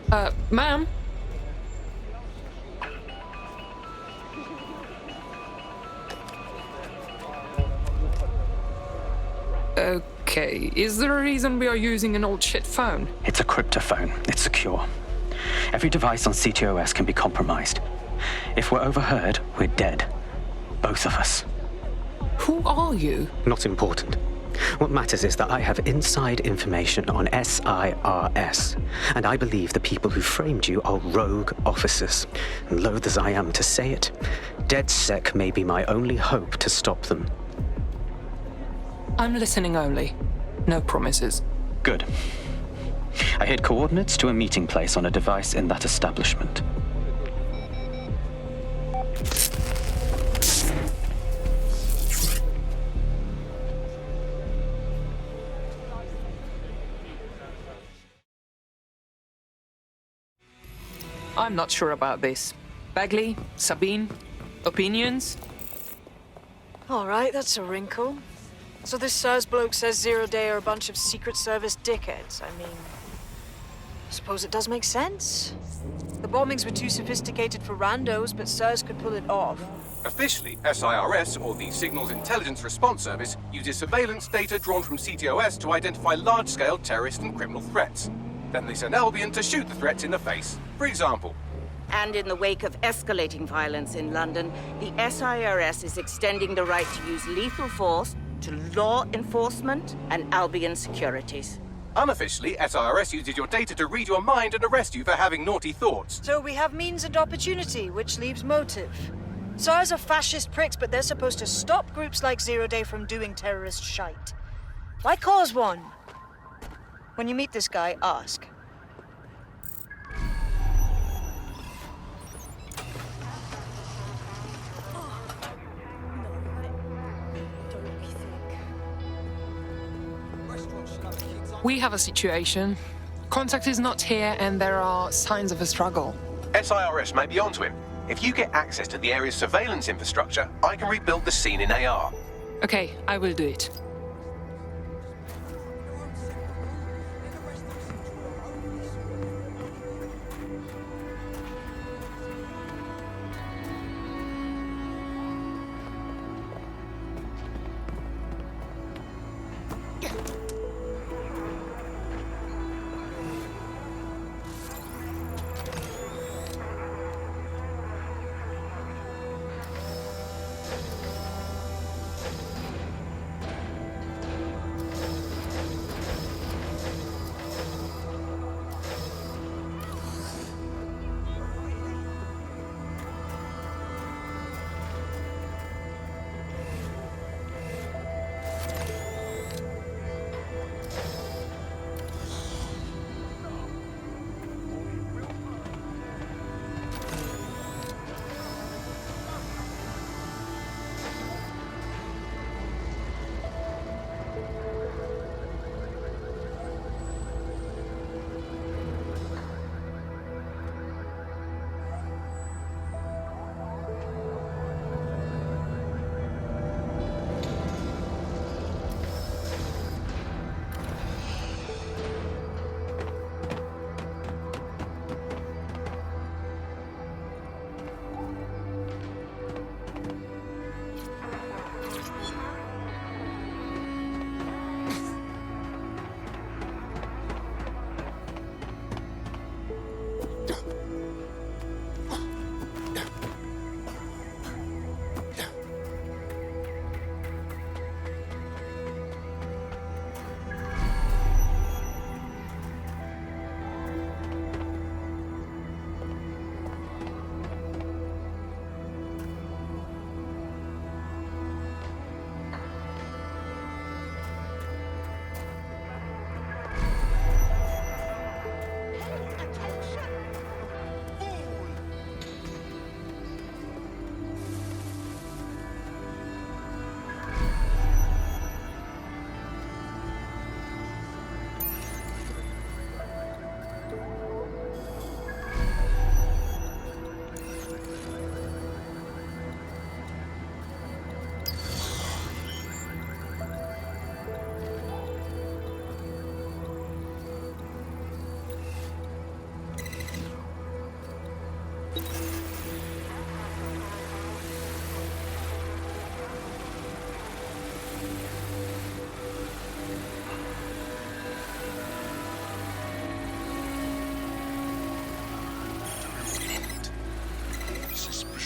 Ma'am? Okay, is there a reason we are using an old shit phone? It's a cryptophone. It's secure. Every device on CTOS can be compromised. If we're overheard, we're dead. Both of us. Who are you? Not important. What matters is that I have inside information on SIRS, and I believe the people who framed you are rogue officers. And loath as I am to say it, DedSec may be my only hope to stop them. I'm listening only. No promises. Good. I hid coordinates to a meeting place on a device in that establishment. I'm not sure about this. Bagley? Sabine? Opinions? All right, that's a wrinkle. So this SIRS bloke says Zero Day are a bunch of Secret Service dickheads. I mean, I suppose it does make sense. The bombings were too sophisticated for randos, but SIRS could pull it off. Officially, SIRS, or the Signals Intelligence Response Service, uses surveillance data drawn from CTOS to identify large-scale terrorist and criminal threats. Then they send Albion to shoot the threats in the face. For example. And in the wake of escalating violence in London, the SIRS is extending the right to use lethal force to law enforcement and Albion securities. Unofficially, SIRS uses your data to read your mind and arrest you for having naughty thoughts. So we have means and opportunity, which leaves motive. SIRS are fascist pricks, but they're supposed to stop groups like Zero Day from doing terrorist shite. Why cause one? When you meet this guy, ask. We have a situation. Contact is not here and there are signs of a struggle. SIRS may be onto him. If you get access to the area's surveillance infrastructure, I can rebuild the scene in AR. Okay, I will do it.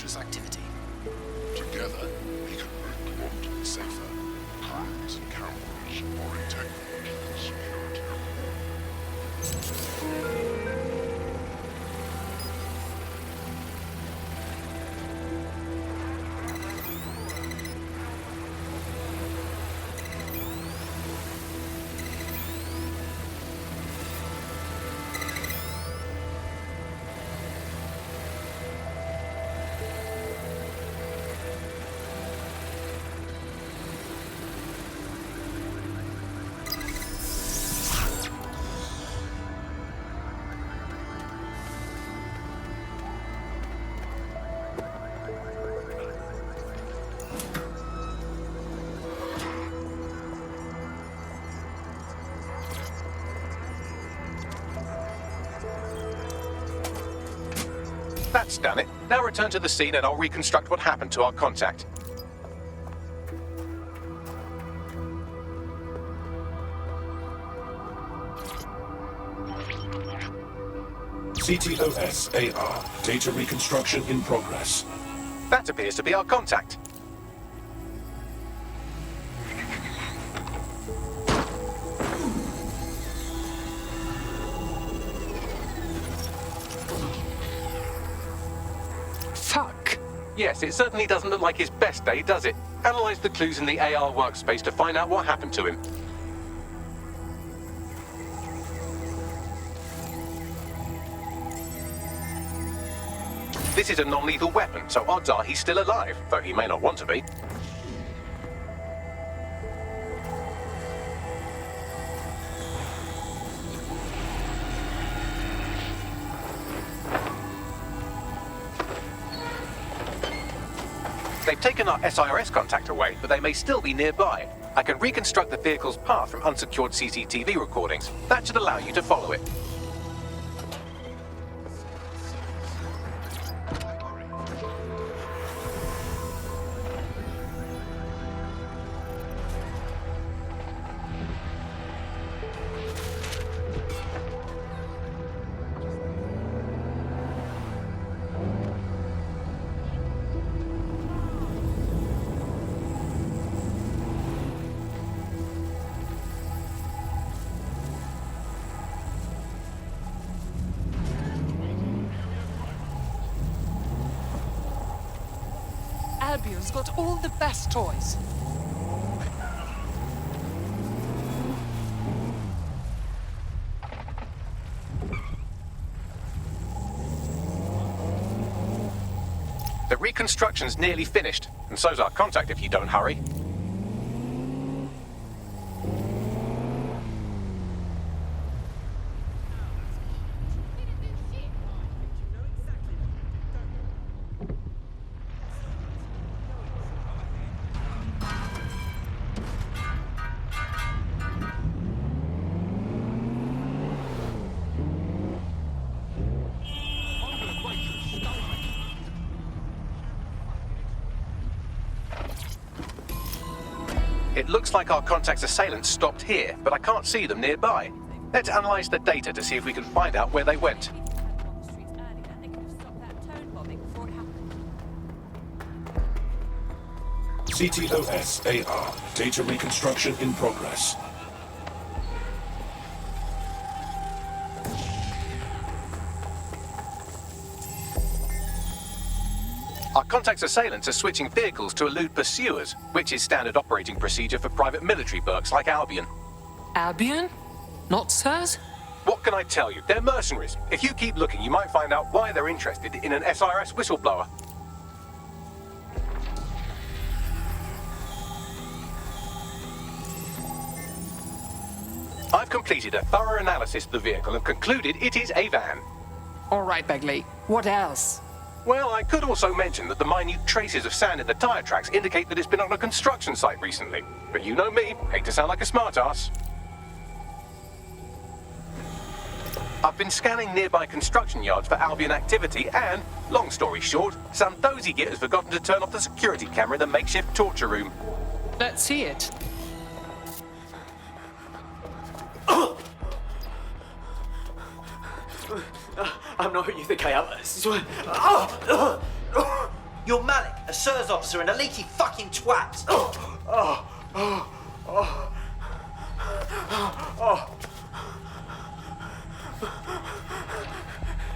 suspicious activity. Together, we can root what safer. Crimes and cameras are integral to the security. That's done it. Now return to the scene and I'll reconstruct what happened to our contact. CTOS-AR. Data reconstruction in progress. That appears to be our contact. Fuck. Yes, it certainly doesn't look like his best day, does it? Analyze the clues in the AR workspace to find out what happened to him. This is a non-lethal weapon, so odds are he's still alive, though he may not want to be. They've taken our SIRS contact away, but they may still be nearby. I can reconstruct the vehicle's path from unsecured CCTV recordings. That should allow you to follow it. Albion's got all the best toys. The reconstruction's nearly finished, and so's our contact if you don't hurry. It looks like our contact's assailants stopped here, but I can't see them nearby. Let's analyze the data to see if we can find out where they went. CTOS-AR. Data reconstruction in progress. Our contact's assailants are switching vehicles to elude pursuers, which is standard operating procedure for private military burks like Albion. Albion? Not sirs? What can I tell you? They're mercenaries. If you keep looking, you might find out why they're interested in an SIRS whistleblower. I've completed a thorough analysis of the vehicle and concluded it is a van. All right, Begley. What else? Well, I could also mention that the minute traces of sand in the tire tracks indicate that it's been on a construction site recently. But you know me, hate to sound like a smartass. I've been scanning nearby construction yards for Albion activity and, long story short, some dozy git has forgotten to turn off the security camera in the makeshift torture room. Let's see it. I'm not who you think I am. I swear. You're Malik, a SIRS officer and a leaky fucking twat.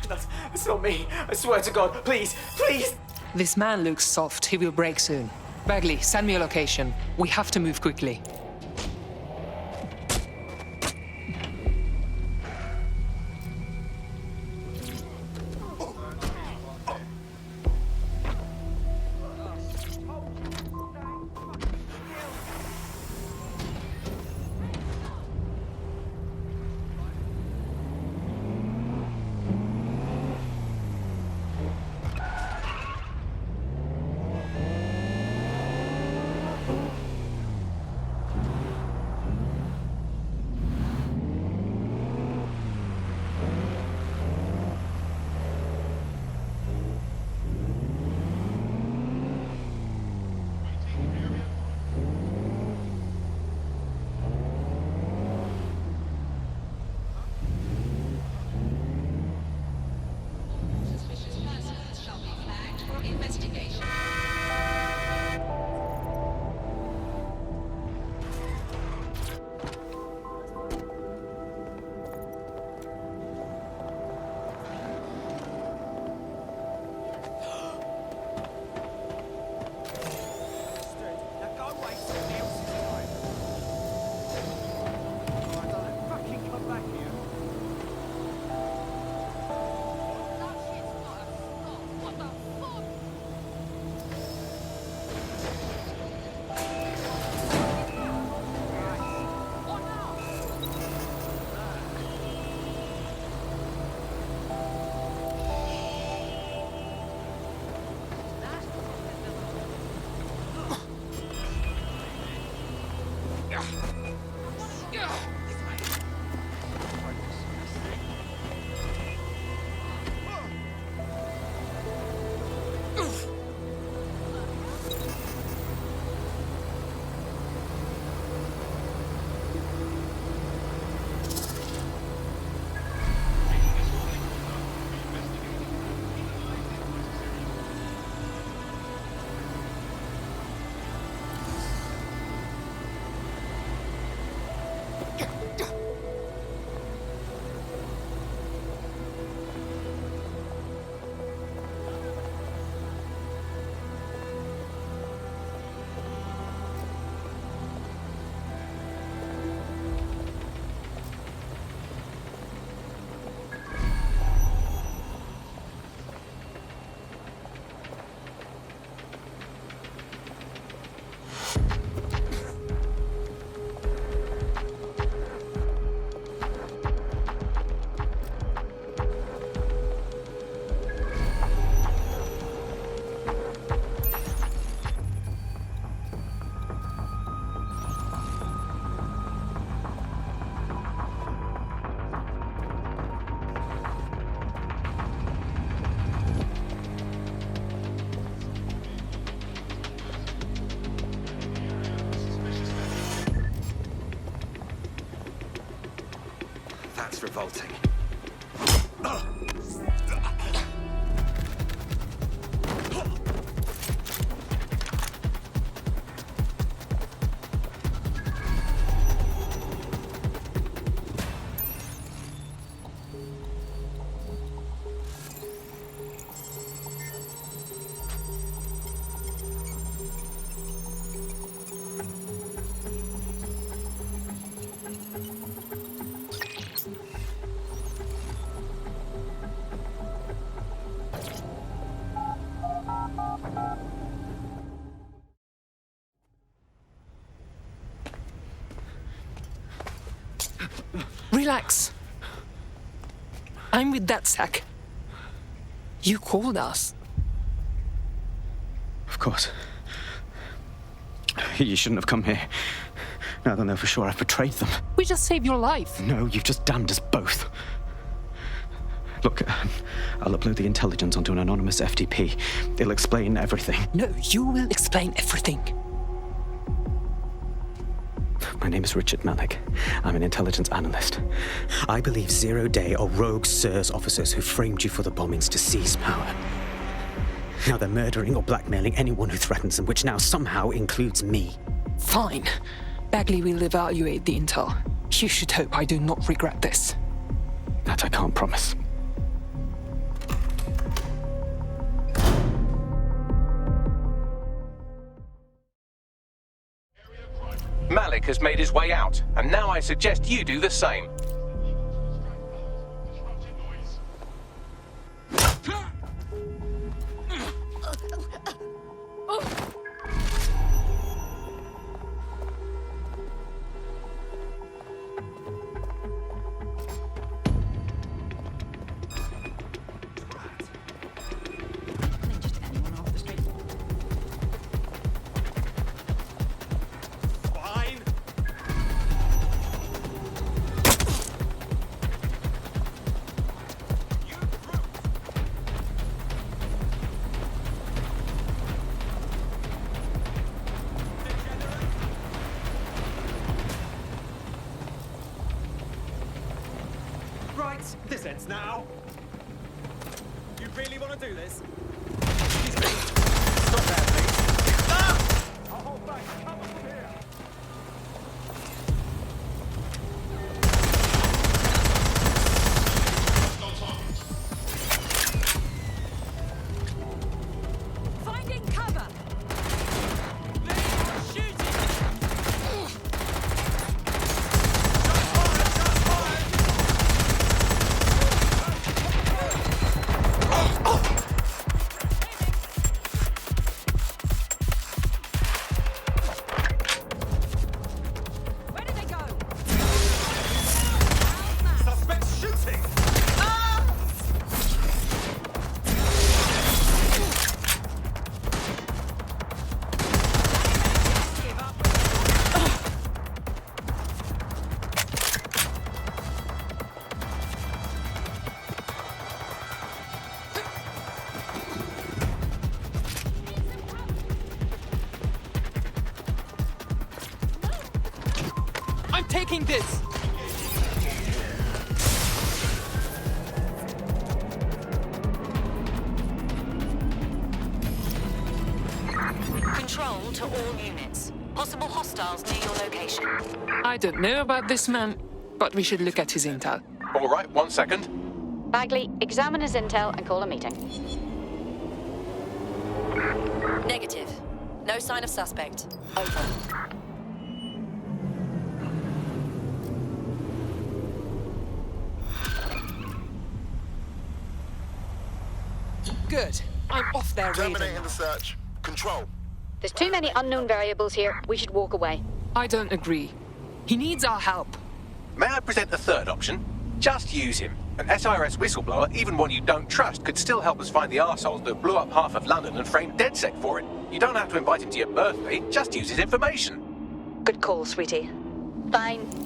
That's not me. I swear to God. Please, please. This man looks soft. He will break soon. Bagley, send me a location. We have to move quickly. That's revolting. Relax. I'm with that sack. You called us. Of course. You shouldn't have come here. Now they'll know for sure I've betrayed them. We just saved your life. No, you've just damned us both. Look, I'll upload the intelligence onto an anonymous FTP. It'll explain everything. No, you will explain everything. My name is Richard Malik. I'm an intelligence analyst. I believe Zero Day are rogue SIRS officers who framed you for the bombings to seize power. Now they're murdering or blackmailing anyone who threatens them, which now somehow includes me. Fine. Bagley will evaluate the intel. You should hope I do not regret this. That I can't promise. Malik has made his way out, and now I suggest you do the same. This ends now. You really want to do this? Stop there, please. Ah! I'll hold back. Come from here. Finding cover. I'm taking this! Control to all units. Possible hostiles near your location. I don't know about this man, but we should look at his intel. All right, 1 second. Bagley, examine his intel and call a meeting. Negative. No sign of suspect. Over. Good. I'm off their radar. Terminating the search. Control. There's too many unknown variables here. We should walk away. I don't agree. He needs our help. May I present a third option? Just use him. An SIRS whistleblower, even one you don't trust, could still help us find the arseholes that blew up half of London and framed DedSec for it. You don't have to invite him to your birthday, just use his information. Good call, sweetie. Fine.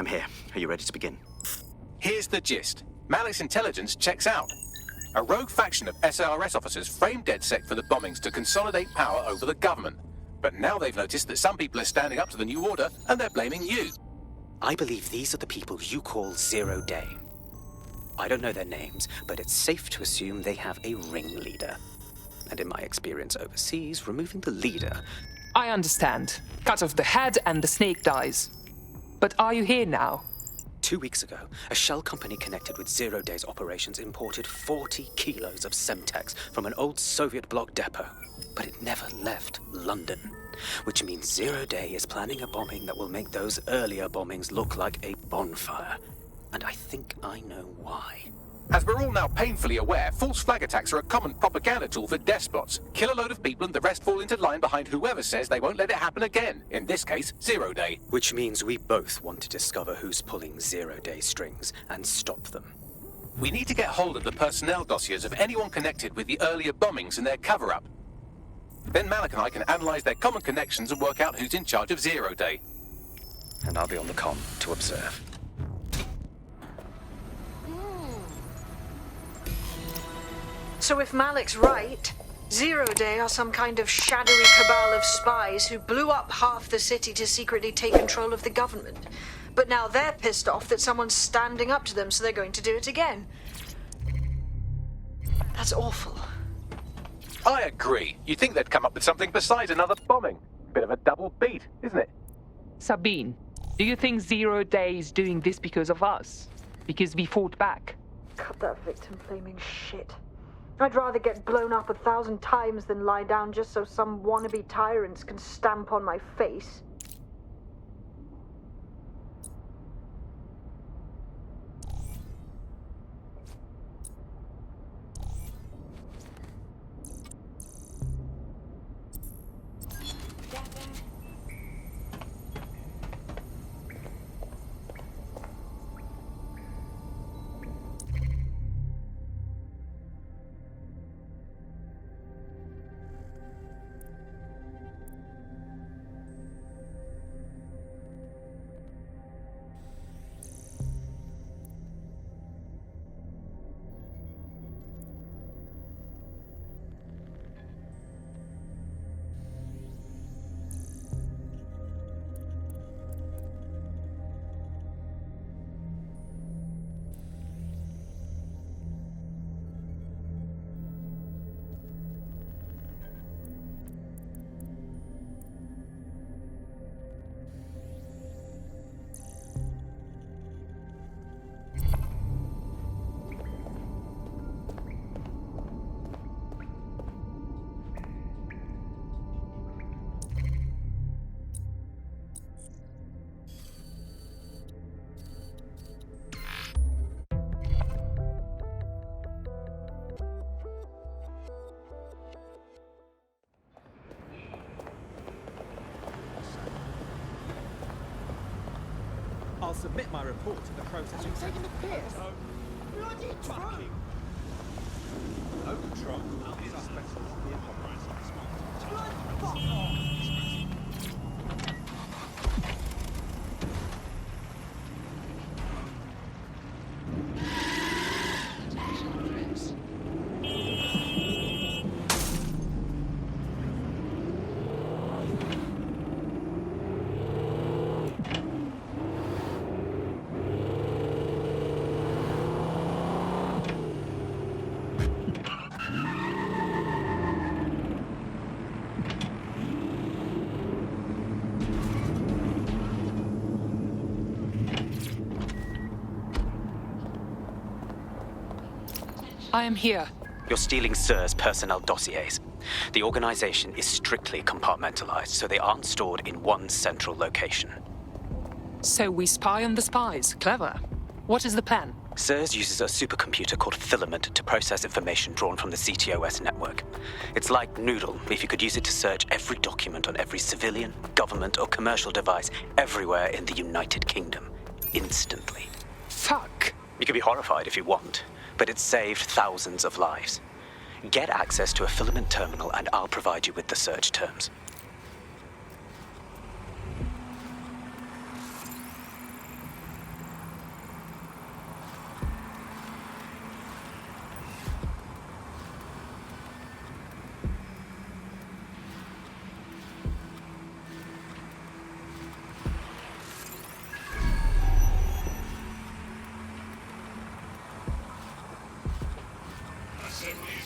I'm here. Are you ready to begin? Here's the gist. Malik's intelligence checks out. A rogue faction of SARS officers framed DedSec for the bombings to consolidate power over the government. But now they've noticed that some people are standing up to the new order, and they're blaming you. I believe these are the people you call Zero Day. I don't know their names, but it's safe to assume they have a ringleader. And in my experience overseas, removing the leader... I understand. Cut off the head and the snake dies. But are you here now? 2 weeks ago, a shell company connected with Zero Day's operations imported 40 kilos of Semtex from an old Soviet bloc depot. But it never left London. Which means Zero Day is planning a bombing that will make those earlier bombings look like a bonfire. And I think I know why. As we're all now painfully aware, false flag attacks are a common propaganda tool for despots. Kill a load of people and the rest fall into line behind whoever says they won't let it happen again. In this case, Zero Day. Which means we both want to discover who's pulling Zero Day strings and stop them. We need to get hold of the personnel dossiers of anyone connected with the earlier bombings and their cover-up. Then Malik and I can analyze their common connections and work out who's in charge of Zero Day. And I'll be on the comm to observe. So if Malik's right, Zero Day are some kind of shadowy cabal of spies who blew up half the city to secretly take control of the government. But now they're pissed off that someone's standing up to them, so they're going to do it again. That's awful. I agree. You'd think they'd come up with something besides another bombing. Bit of a double beat, isn't it? Sabine, do you think Zero Day is doing this because of us? Because we fought back? Cut that victim-blaming shit. I'd rather get blown up 1,000 times than lie down just so some wannabe tyrants can stamp on my face. I'll submit my report to the processing center. Bloody fucking Walktrough is suspected of being fuck off. I am here. You're stealing SIR's personnel dossiers. The organization is strictly compartmentalized, so they aren't stored in one central location. So we spy on the spies. Clever. What is the plan? SIRS uses a supercomputer called Filament to process information drawn from the CTOS network. It's like Noodle, if you could use it to search every document on every civilian, government, or commercial device everywhere in the United Kingdom. Instantly. Fuck. You can be horrified if you want, but it's saved thousands of lives. Get access to a Filament terminal and I'll provide you with the search terms.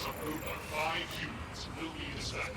of over 5 humans will be distracted.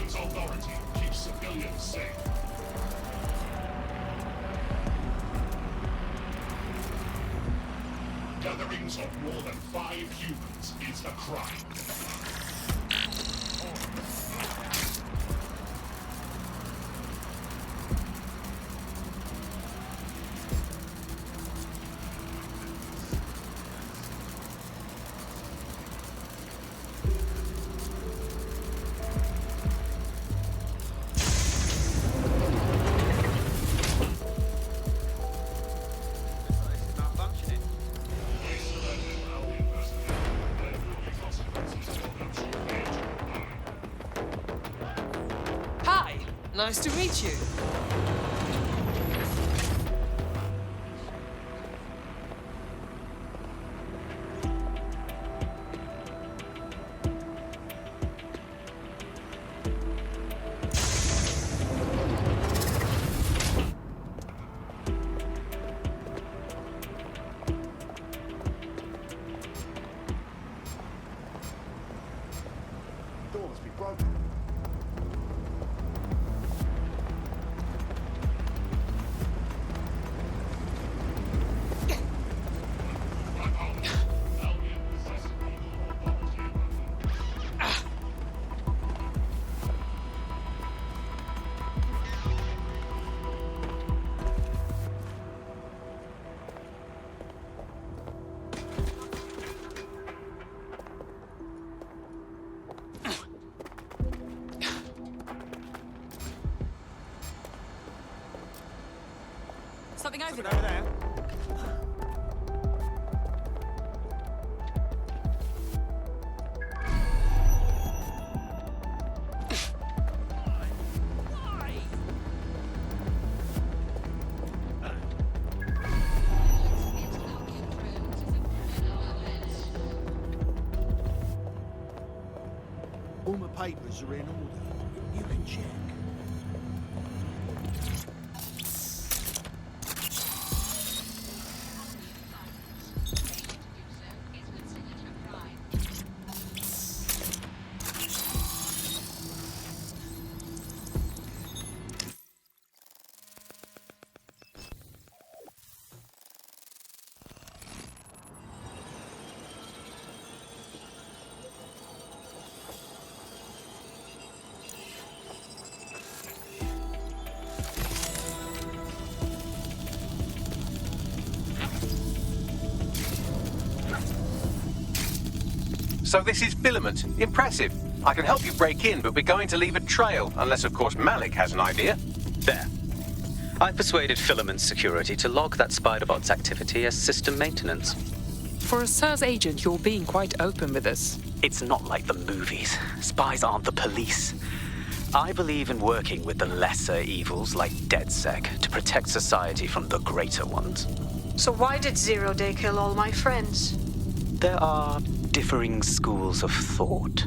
Authority keeps civilians safe. Gatherings of more than 5 humans is a crime. Nice to meet you. The door must be broken. Something over Over there. All my papers are in order. You can check. So this is Filament. Impressive. I can help you break in, but we're going to leave a trail, unless of course Malik has an idea. There. I persuaded Filament Security to log that Spiderbot's activity as system maintenance. For a SIRS agent, you're being quite open with us. It's not like the movies. Spies aren't the police. I believe in working with the lesser evils like DedSec to protect society from the greater ones. So why did 0 Day kill all my friends? There are differing schools of thought.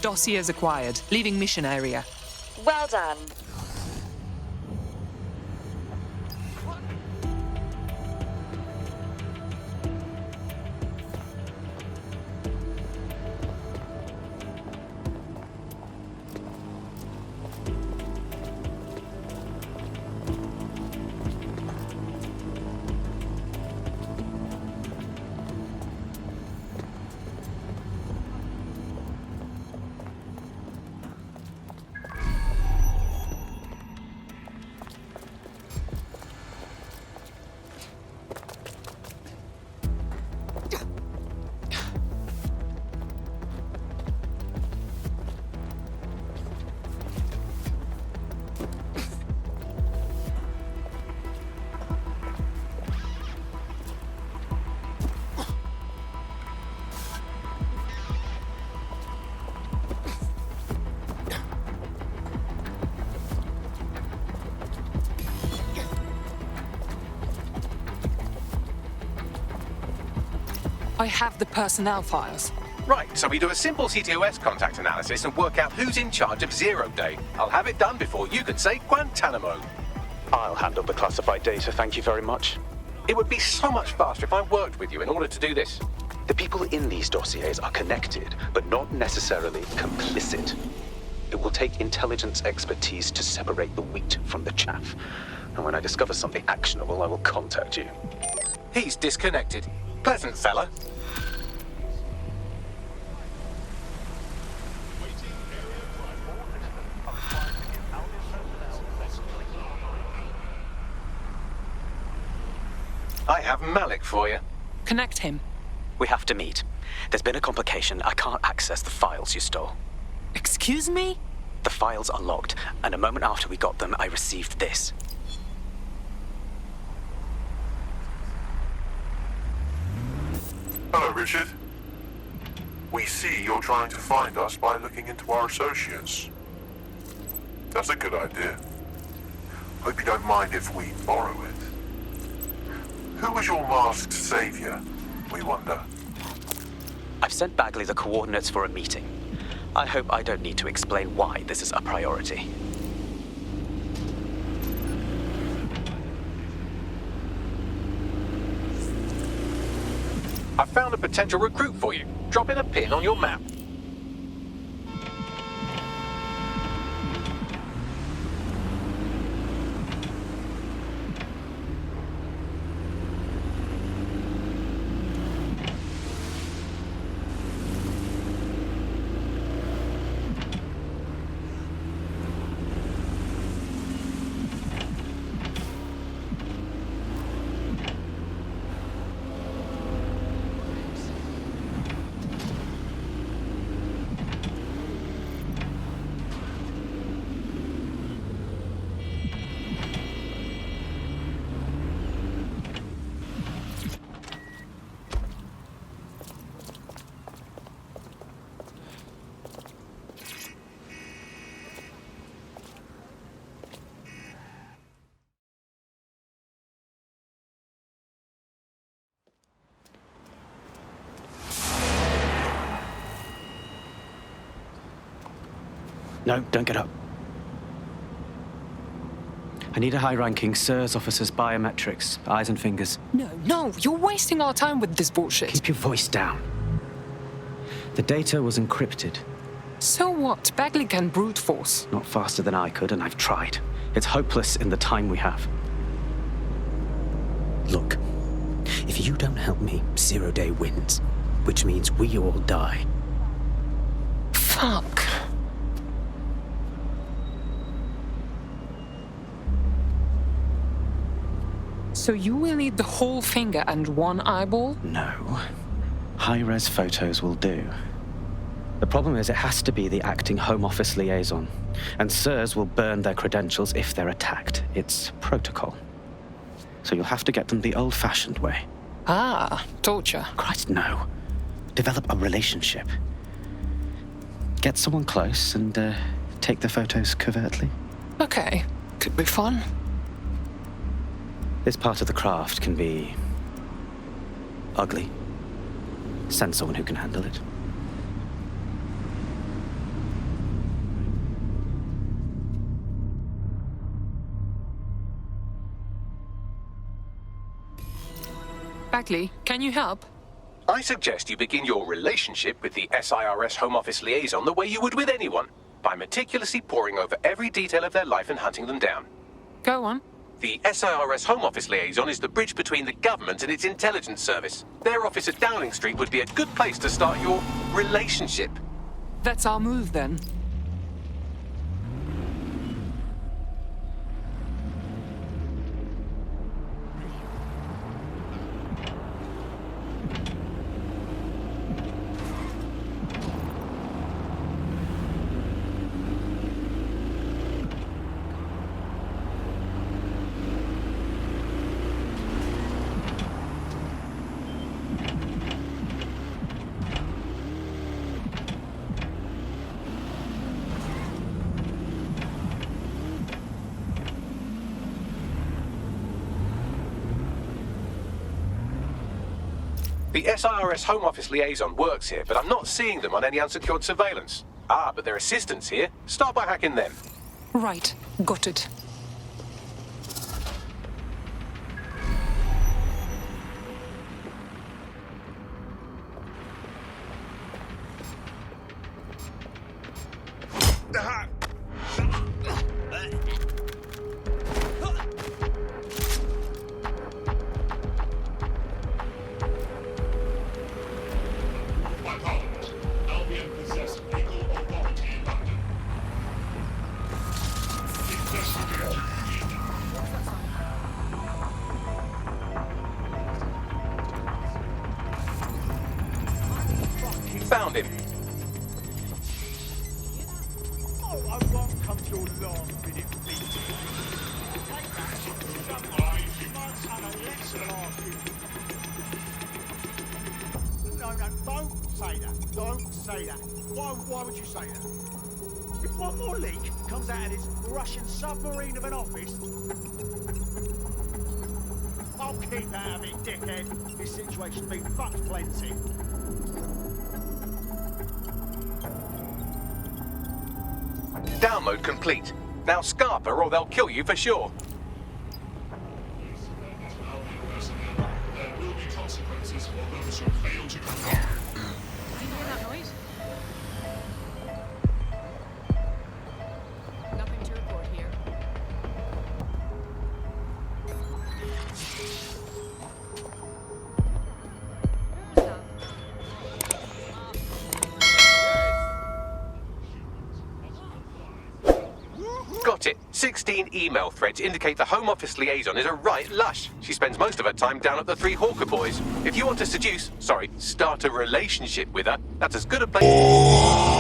Dossiers acquired. Leaving mission area. Well done. I have the personnel files. Right, so we do a simple CTOS contact analysis and work out who's in charge of 0 Day. I'll have it done before you can say Guantanamo. I'll handle the classified data, thank you very much. It would be so much faster if I worked with you in order to do this. The people in these dossiers are connected, but not necessarily complicit. It will take intelligence expertise to separate the wheat from the chaff. And when I discover something actionable, I will contact you. He's disconnected. Pleasant fella. I have Malik for you. Connect him. We have to meet. There's been a complication. I can't access the files you stole. Excuse me? The files are locked, and a moment after we got them, I received this. Hello, Richard. We see you're trying to find us by looking into our associates. That's a good idea. Hope you don't mind if we borrow it. Who was your masked savior, we wonder? I've sent Bagley the coordinates for a meeting. I hope I don't need to explain why this is a priority. I found a potential recruit for you. Drop in a pin on your map. No, don't get up. I need a high-ranking SIRS officer's biometrics, eyes and fingers. No, you're wasting our time with this bullshit. Keep your voice down. The data was encrypted. So what? Bagley can brute force. Not faster than I could, and I've tried. It's hopeless in the time we have. Look, if you don't help me, 0 Day wins, which means we all die. Fuck. So you will need the whole finger and one eyeball? No. High-res photos will do. The problem is it has to be the acting Home Office liaison, and SIRS will burn their credentials if they're attacked. It's protocol. So you'll have to get them the old-fashioned way. Ah, torture. Christ, no. Develop a relationship. Get someone close and take the photos covertly. Okay, could be fun. This part of the craft can be ugly. Send someone who can handle it. Bagley, can you help? I suggest you begin your relationship with the SIRS Home Office liaison the way you would with anyone, by meticulously poring over every detail of their life and hunting them down. Go on. The SIRS Home Office liaison is the bridge between the government and its intelligence service. Their office at Downing Street would be a good place to start your relationship. That's our move, then. The SIRS Home Office liaison works here, but I'm not seeing them on any unsecured surveillance. Ah, but their assistants here. Start by hacking them. Right. Got it. Found him. Oh, I won't come to your last-minute meeting. Take that. Some months and a lesson last year. No, don't say that. Don't say that. Why would you say that? If one more leak comes out of this Russian submarine of an office, I'll keep out of it, dickhead. This situation's been fucked plenty. Download complete. Now Scarper or they'll kill you for sure. There will be consequences for those who fail to comply. Did you hear that noise? Nothing to report here. Got it. 16 email threads indicate the Home Office liaison is a right lush. She spends most of her time down at the Three Hawker Boys. If you want to start a relationship with her, that's as good a place...